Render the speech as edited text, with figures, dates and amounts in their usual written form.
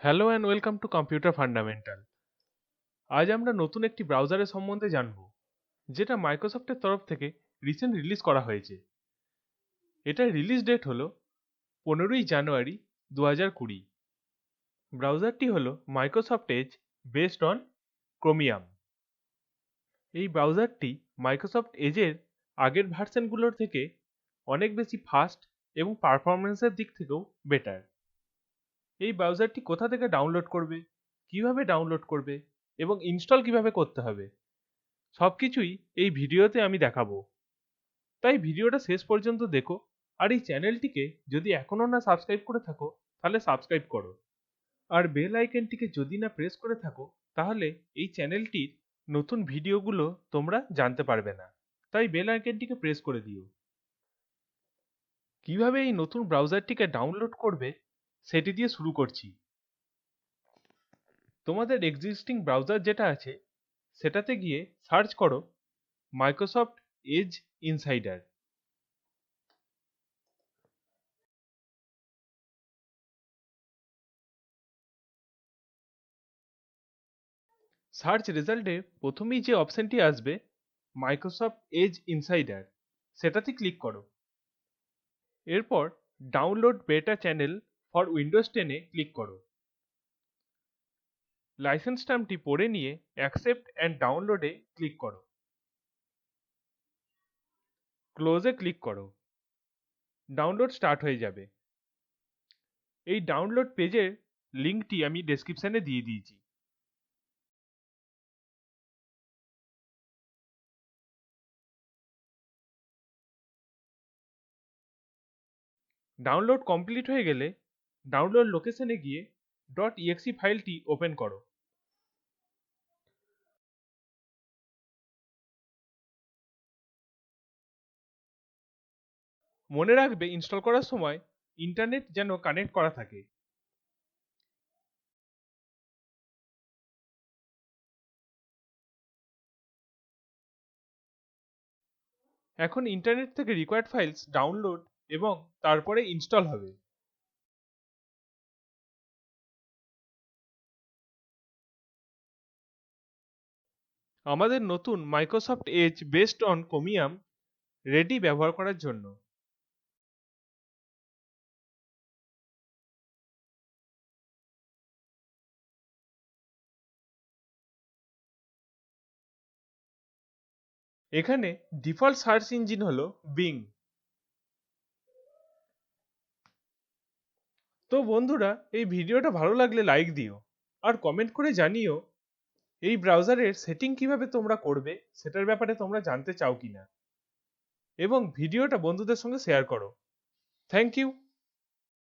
Hello and welcome to computer fundamental. আজ আমরা নতুন একটি ব্রাউজারের সম্বন্ধে জানব, যেটা মাইক্রোসফটের তরফ থেকে রিসেন্ট রিলিজ করা হয়েছে। এটার রিলিজ ডেট হলো 15ই জানুয়ারি 2020। ব্রাউজারটি হলো Microsoft Edge based on chromium. এই ব্রাউজারটি মাইক্রোসফট এজের আগের ভার্সনগুলোর থেকে অনেক বেশি ফাস্ট এবং পারফরমেন্সের দিক থেকেও বেটার। এই ব্রাউজারটি কোথা থেকে ডাউনলোড করবে, কিভাবে ডাউনলোড করবে এবং ইনস্টল কিভাবে করতে হবে, সবকিছুই এই ভিডিওতে আমি দেখাবো। তাই ভিডিওটা শেষ পর্যন্ত দেখো, আর এই চ্যানেলটিকে যদি এখনো না সাবস্ক্রাইব করে থাকো তাহলে সাবস্ক্রাইব করো, আর বেল আইকনটিকে যদি না প্রেস করে থাকো তাহলে এই চ্যানেলটির নতুন ভিডিওগুলো তোমরা জানতে পারবে না। তাই বেল আইকনটিকে প্রেস করে দিও। কিভাবে এই নতুন ব্রাউজারটিকে ডাউনলোড করবে সেটি দিয়ে শুরু করছি। তোমাদের এক্সিস্টিং ব্রাউজার যেটা আছে সেটাতে গিয়ে সার্চ করো মাইক্রোসফট এজ ইনসাইডার। সার্চ রেজাল্টে প্রথমেই যে অপশনটি আসবে মাইক্রোসফট এজ ইনসাইডার, সেটাতে ক্লিক করো। এরপর ডাউনলোড বেটা channel for Windows 10 A click করো। লাইসেন্স টার্মটি পড়ে নিয়ে অ্যাকসেপ্ট অ্যান্ড ডাউনলোডে ক্লিক করো। ক্লোজে ক্লিক করো। ডাউনলোড স্টার্ট হয়ে যাবে। এই ডাউনলোড পেজের লিঙ্কটি আমি ডেসক্রিপশনে দিয়ে দিয়েছি। ডাউনলোড কমপ্লিট হয়ে গেলে ডাউনলোড লোকেশনে গিয়ে .exe ফাইলটি ওপেন করো। মনে রাখবে ইনস্টল করার সময় ইন্টারনেট যেন কানেক্ট করা থাকে। এখন ইন্টারনেট থেকে রিকোয়ার্ড ফাইলস ডাউনলোড এবং তারপরে ইনস্টল হবে। আমাদের নতুন Microsoft Edge based on chromium ready ব্যবহার করার জন্য। এখানে ডিফল্ট সার্চ ইঞ্জিন হলো বিং। তো বন্ধুরা, এই ভিডিওটা ভালো লাগলে লাইক দিও, আর কমেন্ট করে জানিও এই ব্রাউজারের সেটিং কিভাবে তোমরা করবে সেটার ব্যাপারে তোমরা জানতে চাও কিনা, এবং ভিডিওটা বন্ধুদের সঙ্গে শেয়ার করো। Thank you.